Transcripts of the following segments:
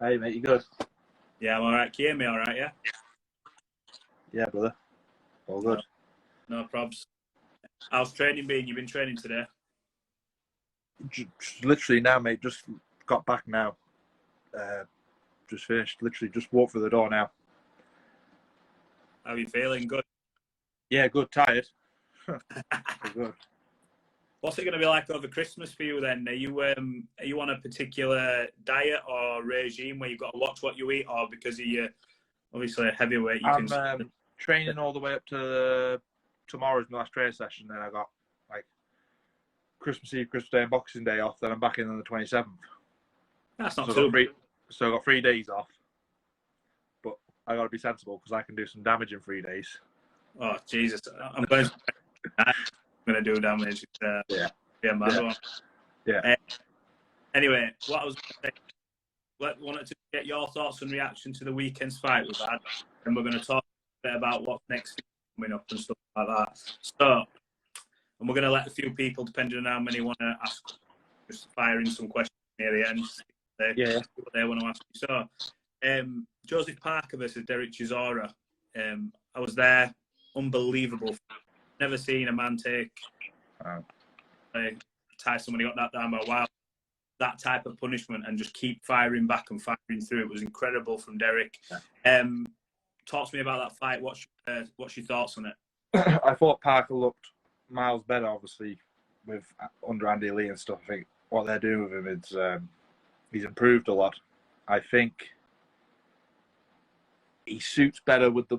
Hey, mate, you good? Yeah, I'm all right. Can you hear me all right, yeah? Yeah, brother. All good. No probs. How's training been? You've been training today? Just literally now, mate. Just got back now. Just finished. Literally just walked through the door now. How are you feeling? Good? Yeah, good. Tired. Good. What's it going to be like over Christmas for you then? Are you on a particular diet or regime where you've got to watch what you eat, or because you're obviously a heavyweight, you I'm can... training all the way up to tomorrow's my last training session. Then I got like Christmas Eve, Christmas Day, and Boxing Day off. Then I'm back in on the 27th. That's not So too bad. So I got 3 days off. But I got to be sensible because I can do some damage in 3 days. Oh, Jesus. I'm going to do damage. Yeah. Be a mad one. Yeah. Anyway, what I was going to say, wanted to get your thoughts and reaction to the weekend's fight we've had, and we're going to talk a bit about what's next coming up and stuff like that. So, and we're going to let a few people, depending on how many want to ask, just fire in some questions near the end. What they want to ask you. So, Joseph Parker versus Derek Chisora. I was there. Unbelievable. Never seen a man take Tyson when he got that down by a while. That type of punishment and just keep firing back and firing through. It was incredible from Derek. Talk to me about that fight. What's your thoughts on it? I thought Parker looked miles better, obviously, with under Andy Lee and stuff. I think what they're doing with him is he's improved a lot. I think he suits better with the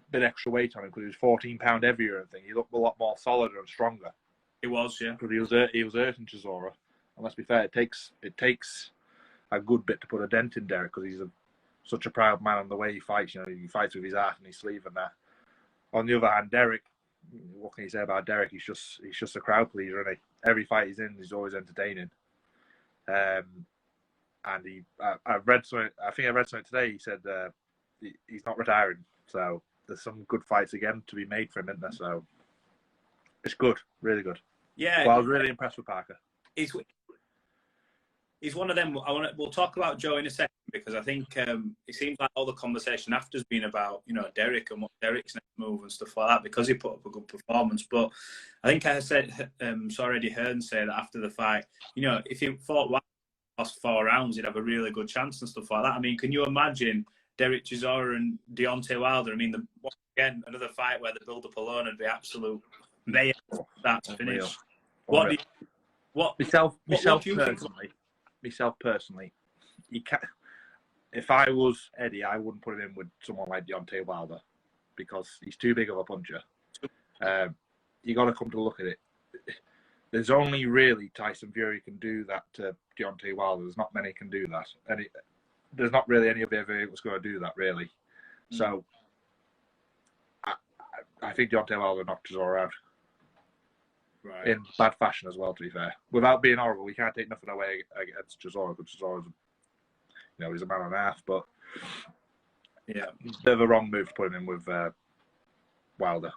bit extra weight on him because he was 14 pound heavier and thing. He looked a lot more solid and stronger. He was, yeah. Because he was hurting Chisora. And let's be fair, it takes a good bit to put a dent in Derek because he's such a proud man on the way he fights. You know, he fights with his heart and his sleeve and that. On the other hand, Derek, what can you say about Derek? He's just a crowd pleaser, isn't he? Every fight he's in, he's always entertaining. And I read something. I think I read something today. He said he's not retiring. So there's some good fights again to be made for him, isn't there? So it's good, really good. Yeah, well, I was really impressed with Parker. He's one of them. We'll talk about Joe in a second because I think it seems like all the conversation after has been about Derek and what Derek's next move and stuff like that because he put up a good performance. But I think I said saw Eddie Hearn say that after the fight, if he fought last 4 rounds, he'd have a really good chance and stuff like that. I mean, can you imagine Derek Chisora and Deontay Wilder? I mean, again, another fight where the build-up alone would be absolute mayhem start to finish. Myself personally, you can't. If I was Eddie, I wouldn't put him in with someone like Deontay Wilder because he's too big of a puncher. You got to come to look at it. There's only really Tyson Fury can do that to Deontay Wilder. There's not many can do that, and there's not really any of the other that's going to do that really. So I think Deontay Wilder knocked Chisora out. Right. In bad fashion as well, to be fair. Without being horrible, we can't take nothing away against Chisora because Chisora's, he's a man on earth. But yeah, they're the wrong move to put him in with Wilder.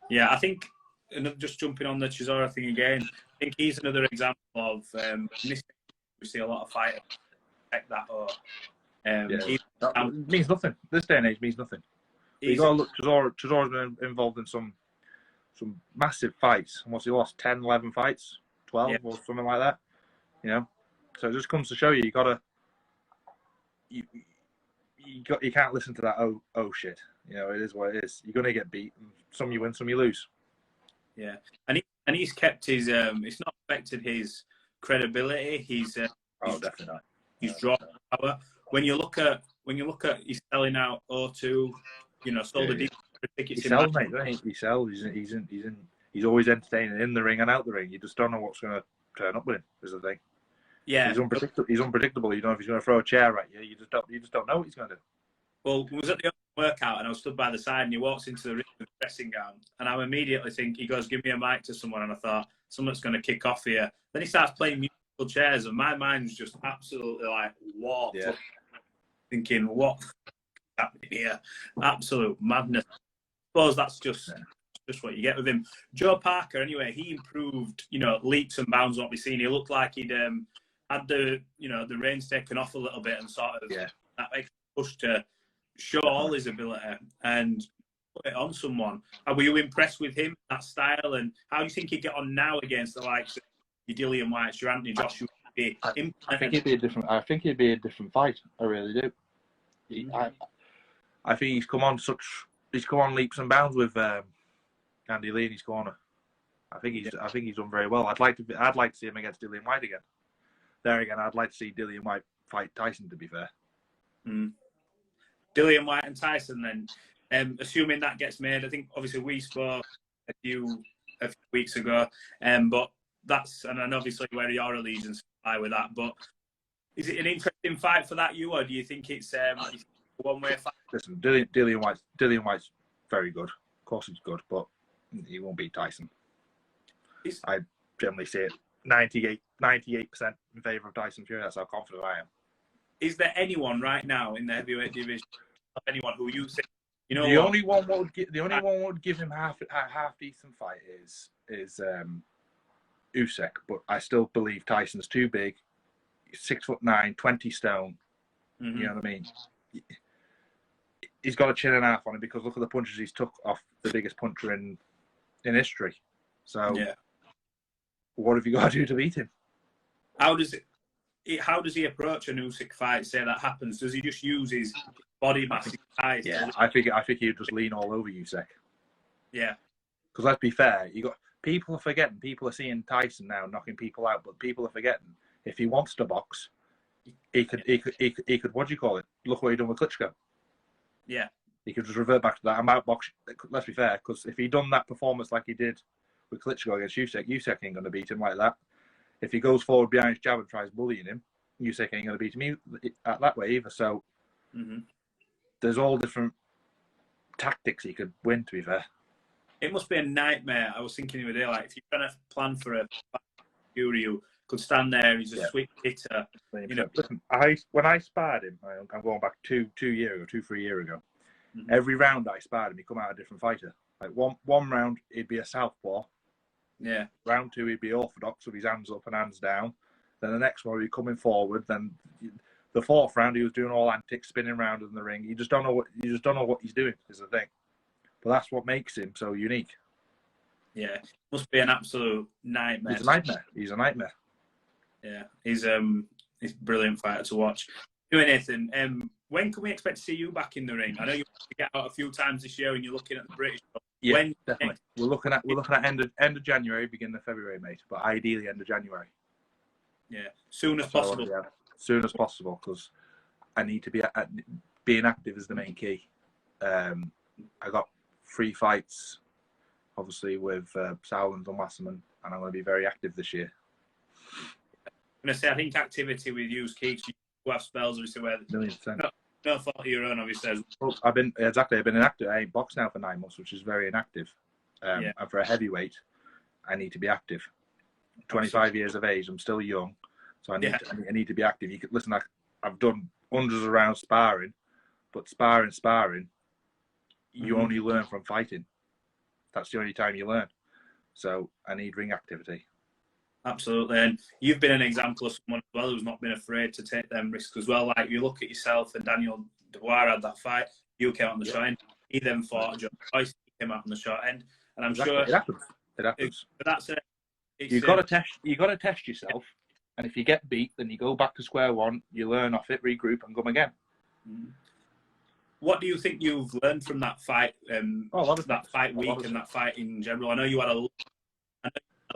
Yeah, I think, and just jumping on the Chisora thing again, I think he's another example of we see a lot of fighters take that up. That means nothing. This day and age means nothing. You got to look. Chisora's been involved in some massive fights. Once he lost 10, 11 fights, 12 or something like that. So it just comes to show you you can't listen to that oh shit. It is what it is. You're gonna get beat. Some you win, some you lose. Yeah, and he's kept his. It's not affected his credibility. He's definitely not. He's dropped power. When you look at he's selling out O2. Sold a decent tickets. He sells, mate. He sells. He's always entertaining in the ring and out the ring. You just don't know what's going to turn up with him. Is the thing. Yeah, he's unpredictable. You don't know if he's going to throw a chair at you. You just don't know what he's going to do. Well, I was at the workout and I was stood by the side and he walks into the ring with a dressing gown and I immediately think he goes, "Give me a mic to someone," and I thought someone's going to kick off here. Then he starts playing musical chairs and my mind's just absolutely like warped. Yeah. Thinking what happening here? Absolute madness. I suppose that's just what you get with him. Joe Parker, anyway, he improved, leaps and bounds on what we've seen. He looked like he'd had the the reins taken off a little bit and sort of that extra push to show all his ability and put it on someone. Were you impressed with him, that style, and how do you think he'd get on now against the likes of your Dillian Whyte, your Anthony Joshua? I think he'd be a different. I think he'd be a different fight. I really do. I think he's come on leaps and bounds with Andy Lee in his corner. I think he's done very well. I'd like to see him against Dillian Whyte again. There again, I'd like to see Dillian Whyte fight Tyson. To be fair, Dillian Whyte and Tyson. Then, assuming that gets made, I think obviously we spoke a few weeks ago, but that's and obviously where your allegiance lie with that. But is it an interesting fight for that, or do you think it's a one-way fight? Listen, Dillian Whyte's very good. Of course, he's good, but he won't beat Tyson. I generally say it 98% in favour of Tyson Fury. That's how confident I am. Is there anyone right now in the heavyweight division, anyone who you think the only one would give him half decent fight is Usyk, but I still believe Tyson's too big. He's 6'9", 20 stone. You know what I mean? He's got a chin and a half on him because look at the punches he's took off the biggest puncher in history. So what have you got to do to beat him? How does he approach an Usyk fight? Say that happens. Does he just use his body mass? I think he'd just lean all over Usyk. Yeah. Because let's be fair, people are forgetting. People are seeing Tyson now knocking people out, but people are forgetting. If he wants to box, he could. What do you call it? Look what he done with Klitschko. Yeah. He could just revert back to that. I'm out boxing. Let's be fair, because if he'd done that performance like he did with Klitschko against Usyk ain't going to beat him like that. If he goes forward behind his jab and tries bullying him, Usyk ain't going to beat him that way either. So there's all different tactics he could win, to be fair. It must be a nightmare. I was thinking the other day, like, if you're trying to plan for a Fury who could stand there, he's a sweet hitter. Listen, when I sparred him, I'm going back 3 years ago. Every round I sparred him, he'd come out a different fighter. Like one round, he'd be a southpaw. Yeah. Round 2, he'd be orthodox with his hands up and hands down. Then the next one, he'd be coming forward. Then the 4th round, he was doing all antics, spinning around in the ring. You just don't know what he's doing. Is the thing. But that's what makes him so unique. Yeah, must be an absolute nightmare. He's a nightmare. Yeah, he's a brilliant fighter to watch. Anyway, Nathan, when can we expect to see you back in the ring? I know you get out a few times this year, and you're looking at the British. Yeah, when definitely. We're looking at end of January, beginning of February, mate. But ideally, end of January. Yeah, soon as possible. Soon as possible, because I need to be being active is the main key. I got 3 fights, obviously with Sauerland and Wasserman, and I'm going to be very active this year. I'm going to say, I think activity with you keeps you have spells, obviously, where no fault of your own, obviously. Well, I've been inactive. I ain't boxed now for 9 months, which is very inactive. And for a heavyweight, I need to be active. 25 years of age, I'm still young, so I need to be active. You could listen. I've done hundreds of rounds sparring, but sparring, you only learn from fighting. That's the only time you learn. So I need ring activity. Absolutely, and you've been an example of someone as well who's not been afraid to take them risks as well. Like, you look at yourself, and Daniel Dubois had that fight. You came out on the short end. He then fought John Joyce. He came out on the short end, and I'm sure it happens. It happens. But that's it. You've got to test yourself, and if you get beat, then you go back to square one. You learn off it, regroup, and come again. What do you think you've learned from that fight? That fight week and that fight in general. I know you had a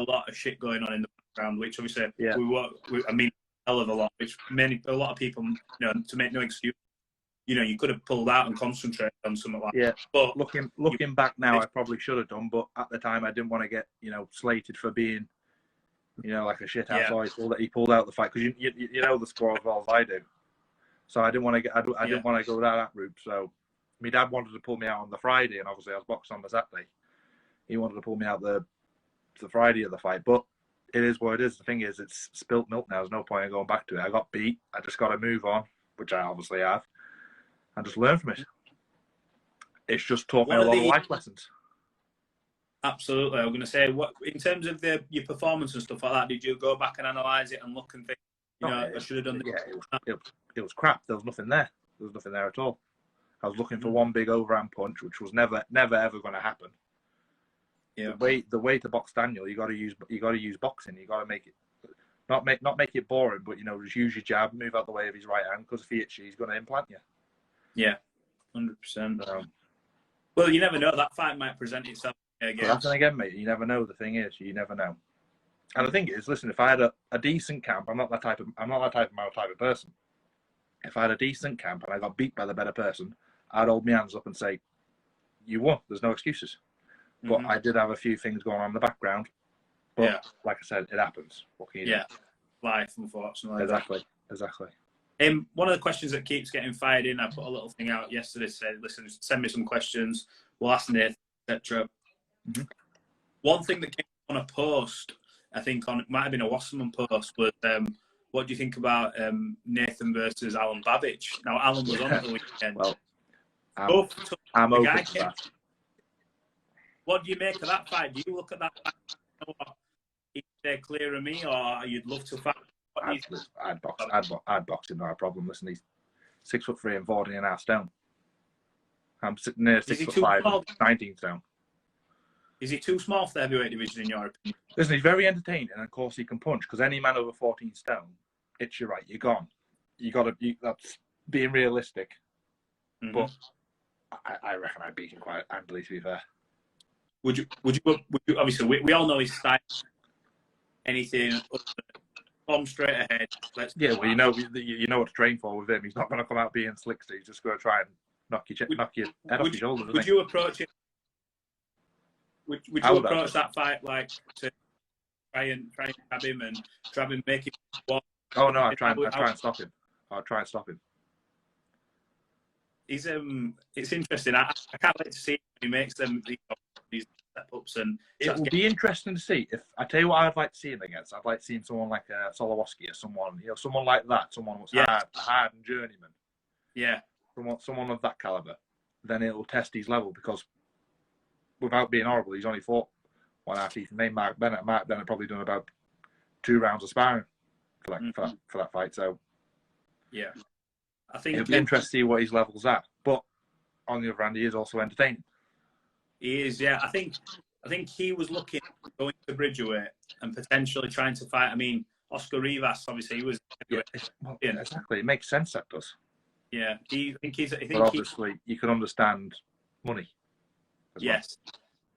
lot of shit going on in the background, which obviously I mean, a hell of a lot. Which a lot of people, to make no excuse, you could have pulled out and concentrated on something like that. Yeah. But looking back now, I probably should have done. But at the time, I didn't want to get slated for being, like a shit house. So he pulled out the fight because you know the score as well as I do. So I didn't want to get. I didn't want to go down that route. So my dad wanted to pull me out on the Friday, and obviously I was boxing on the Saturday. He wanted to pull me out the Friday of the fight, but it is what it is. The thing is, it's spilt milk now. There's no point in going back to it. I got beat. I just got to move on, which I obviously have, and just learn from it. It's just taught me a lot of life lessons. Absolutely. I was going to say, what in terms of your performance and stuff like that, did you go back and analyse it and look and think, You know, I should have done this. Yeah, it was crap. There was nothing there. There was nothing there at all. I was looking for one big overhand punch, which was never ever going to happen. Yeah. The way to box Daniel, you got to use boxing. You got to make it not make it boring, but just use your jab, move out the way of his right hand, because if he hits you, he's going to implant you. Yeah, 100%. Well, you never know. That fight might present itself again. But again, mate, you never know. The thing is, you never know. And the thing is, listen, if I had a decent camp, I'm not that type of person. If I had a decent camp and I got beat by the better person, I'd hold my hands up and say, "You won. There's no excuses." But I did have a few things going on in the background. But like I said, it happens. What can you do? Life, unfortunately. Exactly. One of the questions that keeps getting fired in, I put a little thing out yesterday to say, listen, send me some questions. We'll ask Nathan, etc. One thing that came on a post, I think it might have been a Wasserman post, was what do you think about Nathan versus Alan Babbage? Now, Alan was on at the weekend. Well, I'm open to that. What do you make of that fight? Do you look at that fight and know he'd stay clear of me, or you'd love to fight? I'd box him, not a problem. Listen, he's 6'3" and 14.5 stone. I'm sitting there 6'5", 19 stone. Is he too small for the heavyweight division in your opinion? Listen, he's very entertaining, and of course he can punch, because any man over 14 stone, hits you right, you're gone. That's being realistic. But I reckon I'd beat him quite handily, to be fair. Would you obviously, we all know his style. Anything, bomb straight ahead. Well, you know what to train for with him. He's not going to come out being slicksy. He's just going to try and knock your head off your shoulders. Would you approach it? Would you approach that fight like to try and grab him and make him walk? Oh no, I'll try and stop him. I'll try and stop him. It's interesting. I can't wait to see when he makes these step ups, and it will be interesting to see. If I tell you what, I'd like to see him against. I'd like to see him someone like Solowski or someone like that. Someone who's hard and journeyman. Yeah. Someone of that caliber. Then it will test his level, because without being horrible, he's only fought one half Ethan named Mark Bennett. Mark Bennett probably done about 2 rounds of sparring for that fight. So yeah, I think it'll be interesting to see what his level's at. But on the other hand, he is also entertaining. He is, yeah. I think he was looking at going to Bridgerweight and potentially trying to fight. I mean, Oscar Rivas, obviously, he was. Exactly. It makes sense, that does. Yeah. But obviously, you can understand money. Yes.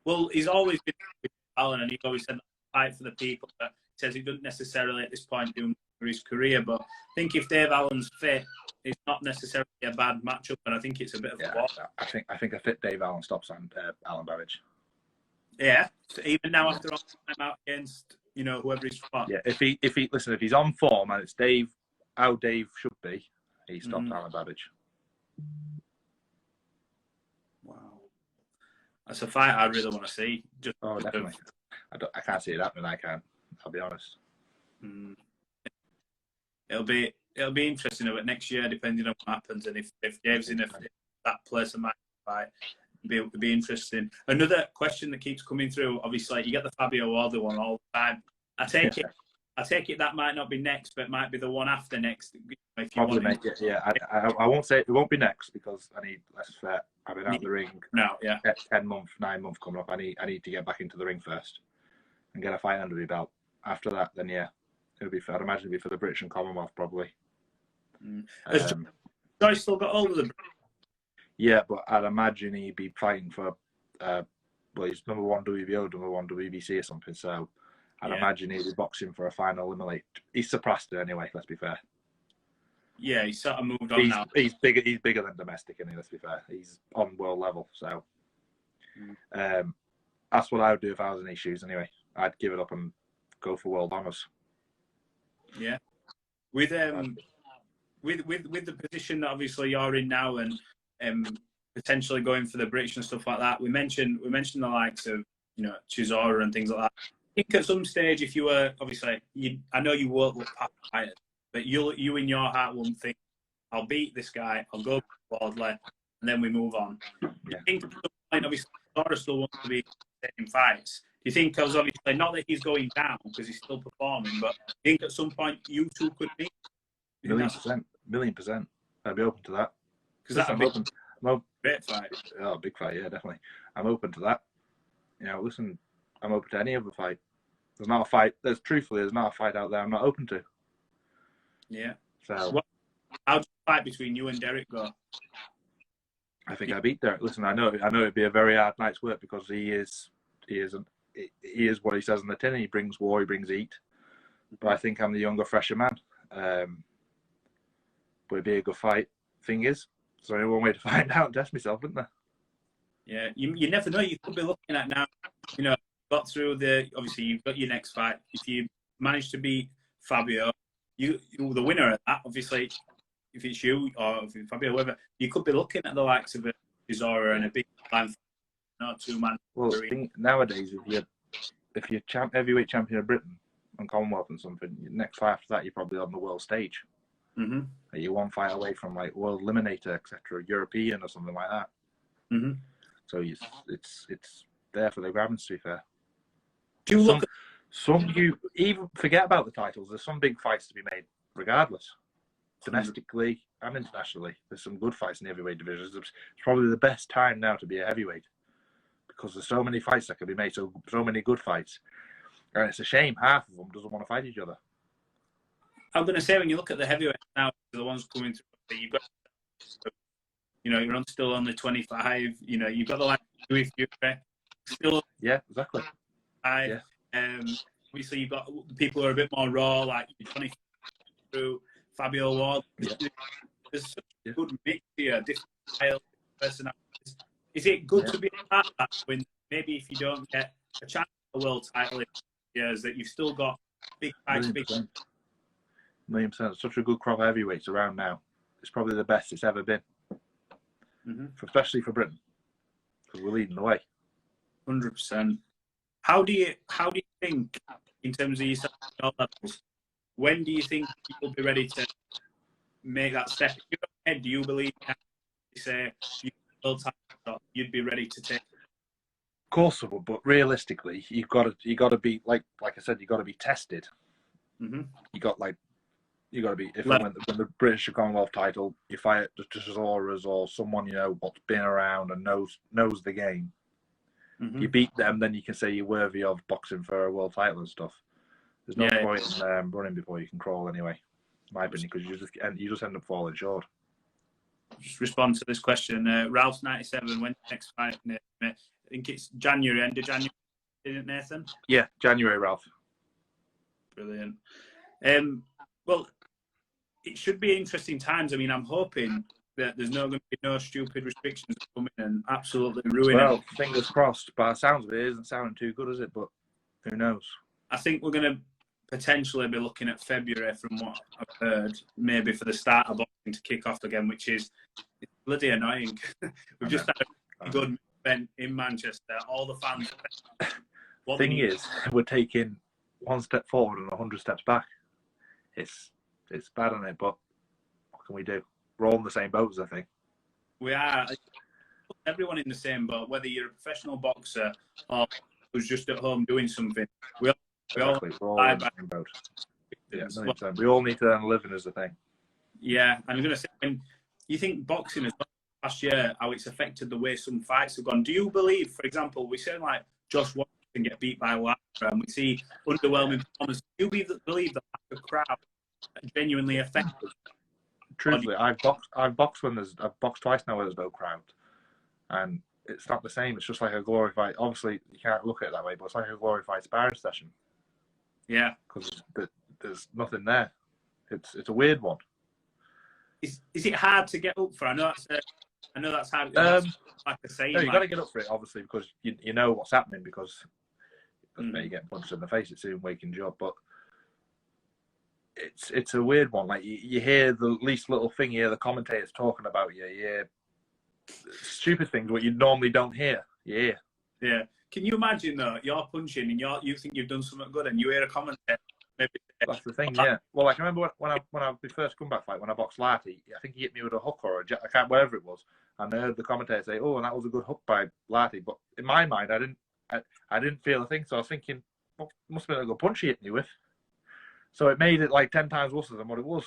Well, he's always been with Alan, and he's always said fight for the people. But he says he doesn't necessarily at this point do for his career. But I think if Dave Allen's fit, it's not necessarily a bad matchup, and I think it's a bit of a walk. I think a fit Dave Allen stops Alan Babbage. Yeah, so even now after all time out against whoever he's fought. Yeah, if he's on form and it's how Dave should be, he stops Alan Babbage. Wow, that's a fight I really want to see. Definitely. I can't see it happening. I can. I'll be honest. It'll be interesting about next year, depending on what happens, and if Dave's in that place of my fight, it'll be interesting. Another question that keeps coming through, obviously, you get the Fabio Wardley one all the time. I take it that might not be next, but it might be the one after next. If you probably make it. Yeah, I won't say it won't be next, because I need less fair. I've been out of the ring. No, yeah. 9 months coming up. I need to get back into the ring first and get a fight under my belt. After that, then yeah, it'll be. I'd imagine it'll be for the British and Commonwealth probably. Has Joyce still got hold of them? Yeah, but I'd imagine he'd be fighting for, he's number 1 WBO, number 1 WBC or something. So I'd imagine he'd be boxing for a final eliminate. He's surpassed it anyway. Let's be fair. Yeah, he's sort of moved on now. He's bigger. He's bigger than domestic, isn't he? Let's be fair. He's on world level. So that's what I would do if I was in his shoes. Anyway, I'd give it up and go for world honours. Yeah, with the position that obviously you're in now, and potentially going for the British and stuff like that. We mentioned the likes of Chisora and things like that. I think at some stage, if you were obviously, I know you won't look past it, but you in your heart will think, I'll beat this guy, I'll go Wardley, and then we move on. Yeah. I think at some point, obviously, Chisora still wants to be taking fights. you think, because obviously not that he's going down because he's still performing, but do you think at some point you two could meet? Million percent. I'd be open to that. Because that'd be a great fight. Oh, big fight, yeah, definitely. I'm open to that. You know, listen, I'm open to any other fight. There's not a fight. There's not a fight out there I'm not open to. Yeah. So, how does the fight between you and Derek go? I think I beat Derek. Listen, I know it'd be a very hard night's work because he is what he says in the tin. He brings war, he brings heat. But I think I'm the younger, fresher man. But it'd be a good fight. Thing is, there's only one way to find out and test myself, isn't there? Yeah, you never know. You could be looking at now. You know, got through obviously you've got your next fight. If you manage to beat Fabio, you're the winner of that. Obviously, if it's you or if it's Fabio, whoever, you could be looking at the likes of a Chisora and a big man, two-man. Well, nowadays, if you're heavyweight champion of Britain and Commonwealth and something, your next fight after that, you're probably on the world stage. Mm-hmm. You're one fight away from like world eliminator, etc., European or something like that. Mm-hmm. So it's there for the grabbing. To be fair, do you look? You even forget about the titles. There's some big fights to be made, regardless, domestically and internationally. There's some good fights in the heavyweight divisions. It's probably the best time now to be a heavyweight because there's so many fights that can be made. So many good fights, and it's a shame half of them doesn't want to fight each other. I'm going to say when you look at the heavyweights now, the ones coming through, you've got, you know, you're still only 25. You know, you've got the like Fury, still. Yeah, exactly. Yeah. Obviously, you've got the people who are a bit more raw, like 20 through Fabio Ward. Yeah. There's such a good mix here, different styles, personalities. Is it good to be a part of that when maybe if you don't get a chance at a world title in years, that you've still got big fights, big. 1,000,000%. Such a good crop of heavyweights around now. It's probably the best it's ever been, especially for Britain, because we're leading the way. 100%. How do you think, in terms of yourself levels, when do you think you'll be ready to make that step? In your head, do you believe that say you'd be ready to take? Of course, but realistically, you got to be like I said, you got to be tested. Mm-hmm. You got to be. If when the British Commonwealth title, you fight Chisoras or someone you know what's been around and knows the game. You beat them, then you can say you're worthy of boxing for a world title and stuff. There's no point in running before you can crawl, anyway. In my opinion, because you just end up falling short. Just respond to this question. Ralph's 97. When's the next fight? I think it's January, end of January. Isn't it, Nathan? Yeah, January, Ralph. Brilliant. Well, it should be interesting times. I mean, I'm hoping that there's going to be no stupid restrictions coming and absolutely ruin it. Well, fingers crossed. By the sounds of it, isn't sounding too good, is it? But who knows? I think we're going to potentially be looking at February, from what I've heard, maybe for the start of boxing to kick off again, which is bloody annoying. We've just had a good event in Manchester. All the fans. The thing is, we're taking one step forward and 100 steps back. It's bad, isn't it? But what can we do? We're all in the same boats, I think. We are. Everyone in the same boat, whether you're a professional boxer or who's just at home doing something. We're all in the same boat. Yeah, we all need to earn a living, is the thing. Yeah, and I'm going to say, when you think boxing has last year, how it's affected the way some fights have gone. Do you believe, for example, we say like Josh Watson get beat by Lara, and we see underwhelming performance. Do you believe that the crowd genuinely affected? Truthfully, I've boxed twice now where there's no crowd, and it's not the same. It's just like a glorified. Obviously, you can't look at it that way, but it's like a glorified sparring session. Yeah, because there's nothing there. It's a weird one. Is it hard to get up for? I know that's hard. Like I say, no, you got to get up for it, obviously, because you know what's happening. Because you get punched in the face, it's soon waking you up, but. It's a weird one. Like you hear the least little thing, you hear the commentators talking about you. You hear stupid things what you normally don't hear. Yeah. Yeah. Can you imagine though? You're punching and you think you've done something good, and you hear a commentator. Maybe that's the thing. Yeah. Well, like I remember when I my first comeback fight when I boxed Larty, I think he hit me with a hook or a jab, I can't wherever it was, and I heard the commentator say, "Oh, and that was a good hook by Larty." But in my mind, I I didn't feel a thing, so I was thinking, well, must have been a good punch he hit me with. So it made it like 10 times worse than what it was.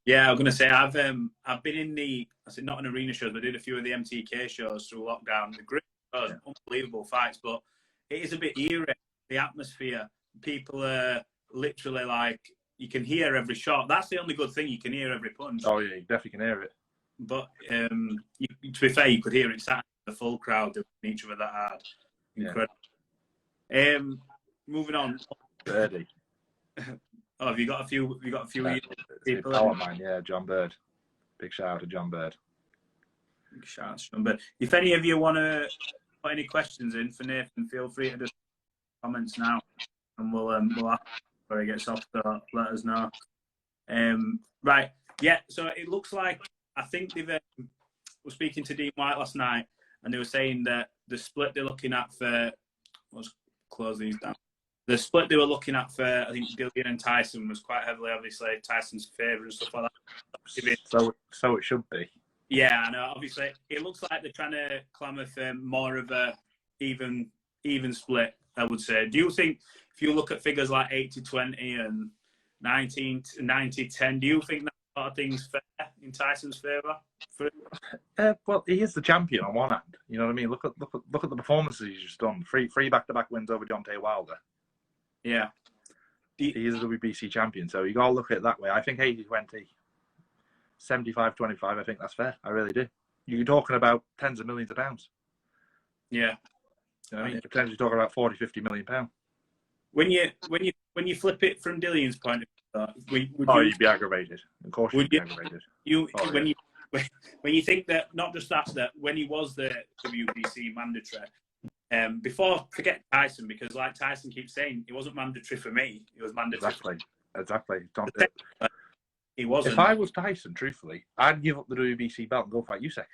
Yeah. I'm gonna say I've been in not an arena shows, but I did a few of the MTK shows through lockdown. The great shows, unbelievable fights, but it is a bit eerie. The atmosphere, people are literally like, you can hear every shot. That's the only good thing, you can hear every punch. Oh yeah, you definitely can hear it. But to be fair, you could hear it sat in the full crowd doing each other that hard. Incredible. Yeah. Moving on. Birdie. Oh, have you got a few? Have you got a few people? Power man, yeah, John Bird. Big shout out to John Bird. Big shout out to John Bird. If any of you want to put any questions in for Nathan, feel free to just comments now, and we'll ask before he gets off. So let us know. Right, yeah. So it looks like, I think they've was speaking to Dillian Whyte last night, and they were saying that the split they're looking at for, let's close these down. The split they were looking at for, I think, Dillian and Tyson was quite heavily, obviously, Tyson's favour and stuff like that. So it should be. Yeah, I know. Obviously, it looks like they're trying to clamour for more of a even split, I would say. Do you think, if you look at figures like 80-20 and 90-10, do you think that sort of thing's fair in Tyson's favour? Well, he is the champion on one hand. You know what I mean? Look at the performances he's just done. Three back-to-back wins over Deontay Wilder. Yeah. He is a WBC champion, so you got to look at it that way. I think 80-20, 75-25, I think that's fair. I really do. You're talking about tens of millions of pounds. Yeah. You know what I mean? You're potentially talking about 40-50 million pounds. When you flip it from Dillian's point of view, you'd be aggravated. Of course you'd be aggravated. When you think that, not just that when he was the WBC mandatory, forget Tyson, because like Tyson keeps saying, it wasn't mandatory for me, it was mandatory. Exactly. He wasn't. If I was Tyson, truthfully, I'd give up the WBC belt and go fight Usyk.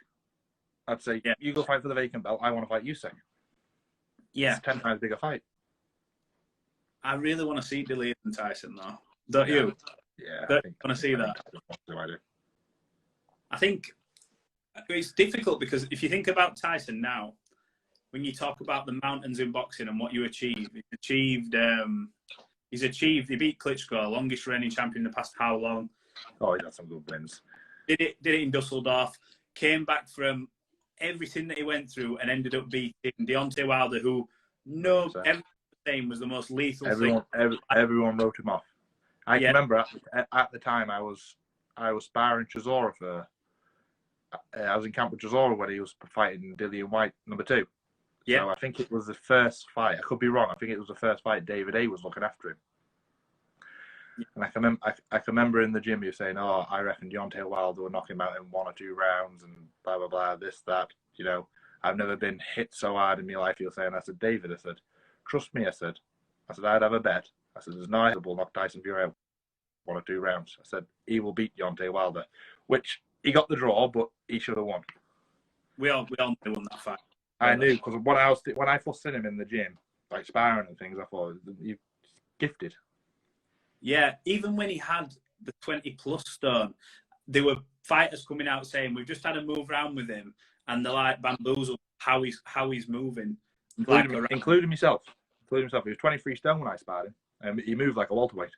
I'd say, you go fight for the vacant belt, I want to fight Usyk. Yeah. It's 10 times bigger fight. I really want to see Dillian and Tyson, though. Don't you? Yeah. I want to see that. I do. I think it's difficult, because if you think about Tyson now, when you talk about the mountains in boxing and what you achieve, he beat Klitschko, longest reigning champion in the past how long? Oh, he got some good wins. Did it in Dusseldorf, came back from everything that he went through and ended up beating Deontay Wilder, who everything was the most lethal thing. Everyone wrote him off. I can remember at the time I was sparring Chisora for. I was in camp with Chisora when he was fighting Dillian Whyte #2. Yeah. So I think it was the first fight. I could be wrong. I think it was the first fight David A was looking after him. Yeah. And I can remember in the gym you saying, "Oh, I reckon Deontay Wilder will knock him out in 1 or 2 rounds and blah blah blah, this that." You know, I've never been hit so hard in my life. You're saying, I said, David, I said, trust me. I said, I'd have a bet. I said, there's no will knock Tyson Fury out 1 or 2 rounds. I said, he will beat Deontay Wilder, which he got the draw, but he should have won. We all knew he won that fight. I knew, because when I first seen him in the gym, like sparring and things, I thought, you gifted. Yeah, even when he had the 20+ stone, there were fighters coming out saying, we've just had a move around with him, and they're like bamboozled how he's moving. Including myself. He was 23 stone when I sparred him, and he moved like a welterweight.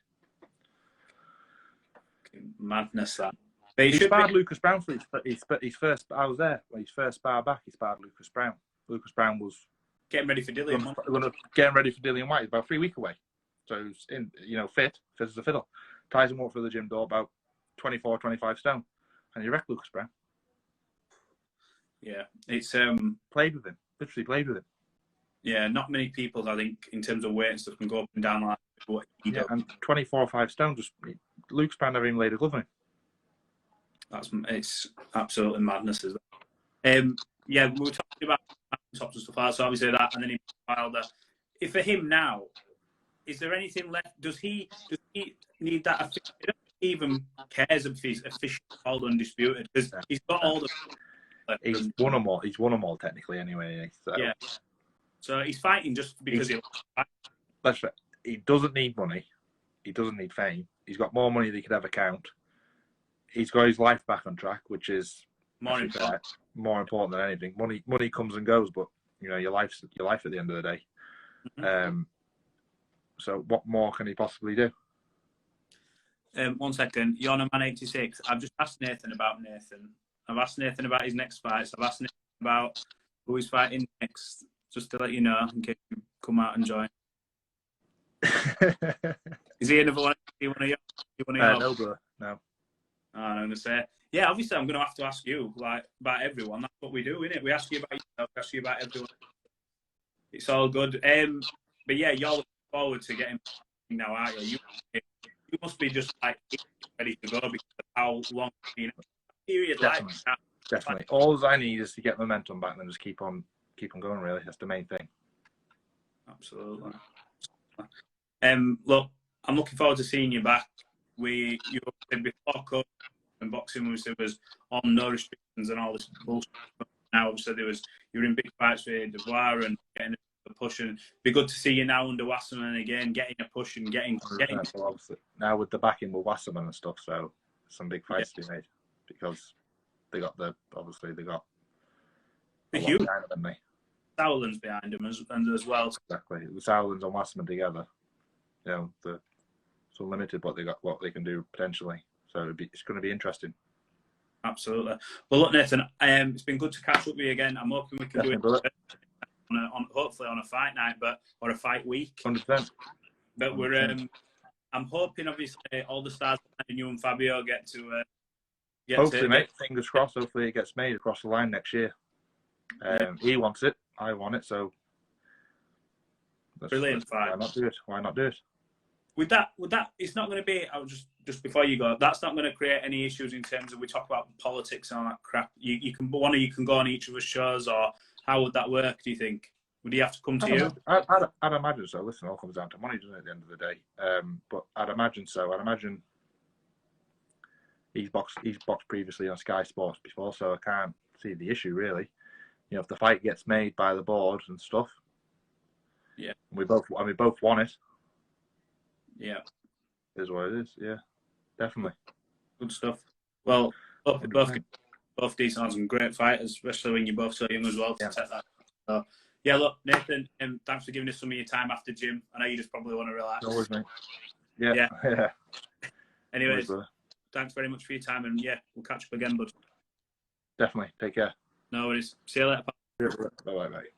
Madness, that. He sparred Lucas Brown for his first. I was there when his first spar back. He sparred Lucas Brown. Lucas Brown was getting ready for Dillian. Getting ready for Dillian Whyte. About 3 weeks away, so he was in, fit as a fiddle. Tyson walked through the gym door about 24, 25 stone, and he wrecked Lucas Brown. Yeah, it's played with him. Literally played with him. Yeah, not many people, I think, in terms of weight and stuff, can go up and down like what he does. And 24 or 5 stone, just Lucas Brown never even laid a glove on him. It's absolutely madness, isn't it? We were talking about tops and stuff like that, so obviously that, and then he Wilder. If for him now, is there anything left? Does he need that? I don't think he even cares if he's officially called undisputed, because he's got all the. He's won them all. He's won them all technically, anyway. So. Yeah. So he's fighting just because that's right. He doesn't need money. He doesn't need fame. He's got more money than he could ever count. He's got his life back on track, which is more important than anything. Money comes and goes, but You know, your life at the end of the day. Mm-hmm. So what more can he possibly do? 1 second. You're on Man 86. I've just asked Nathan about Nathan. I've asked Nathan about his next fights. I've asked Nathan about who he's fighting next, just to let you know in case you come out and join. Is he another one? Is he one of yours? No, bro. No. Oh, I'm going to say, yeah, obviously I'm going to have to ask you, like, about everyone. That's what we do, isn't it? We ask you about yourself, we ask you about everyone. It's all good. But yeah, you're looking forward to getting now, aren't you? You must be just like ready to go because of how long period Definitely. like that. Definitely. All I need is to get momentum back and then just keep on going. Really, that's the main thing. Absolutely. Look, I'm looking forward to seeing you back. You said before COVID and boxing was on no restrictions and all this bullshit. Now obviously you were in big fights with Dubois and getting a push, and it'd be good to see you now under Wasserman again, getting a push and getting. So obviously now with the backing with Wasserman and stuff, so some big fights to be made because they got the huge behind them, haven't they? Sauerland's behind him as well. Exactly, the Sauerlands and Wasserman together. You know, it's unlimited what they can do potentially. So it's going to be interesting. Absolutely. Well, look, Nathan, it's been good to catch up with you again. I'm hoping we can do it hopefully on a fight night, or a fight week. 100%. But 100%. I'm hoping, obviously, all the stars and you and Fabio get to. Hopefully, mate. Fingers crossed. Hopefully, it gets made across the line next year. He wants it. I want it. So. Brilliant fight. Why not do it? With that, it's not going to be. I was just before you go. That's not going to create any issues in terms of we talk about politics and all that crap. You can go on each other's shows, or how would that work? Do you think? Would he have to come to you? I'd imagine so. Listen, it all comes down to money, doesn't it? At the end of the day, but I'd imagine so. I'd imagine he's boxed previously on Sky Sports before, so I can't see the issue really. You know, if the fight gets made by the board and stuff, yeah, we both want it. Yeah, it is what it is. Yeah, definitely. Good stuff. Well, both decent and some great fighters, especially when you're both so young as well to take that. So, yeah, look, Nathan, thanks for giving us some of your time after gym. I know you just probably want to relax. No worries, mate. Yeah. Anyways, thanks very much for your time, and yeah, we'll catch up again, bud. Definitely. Take care. No worries. See you later. Bye, mate.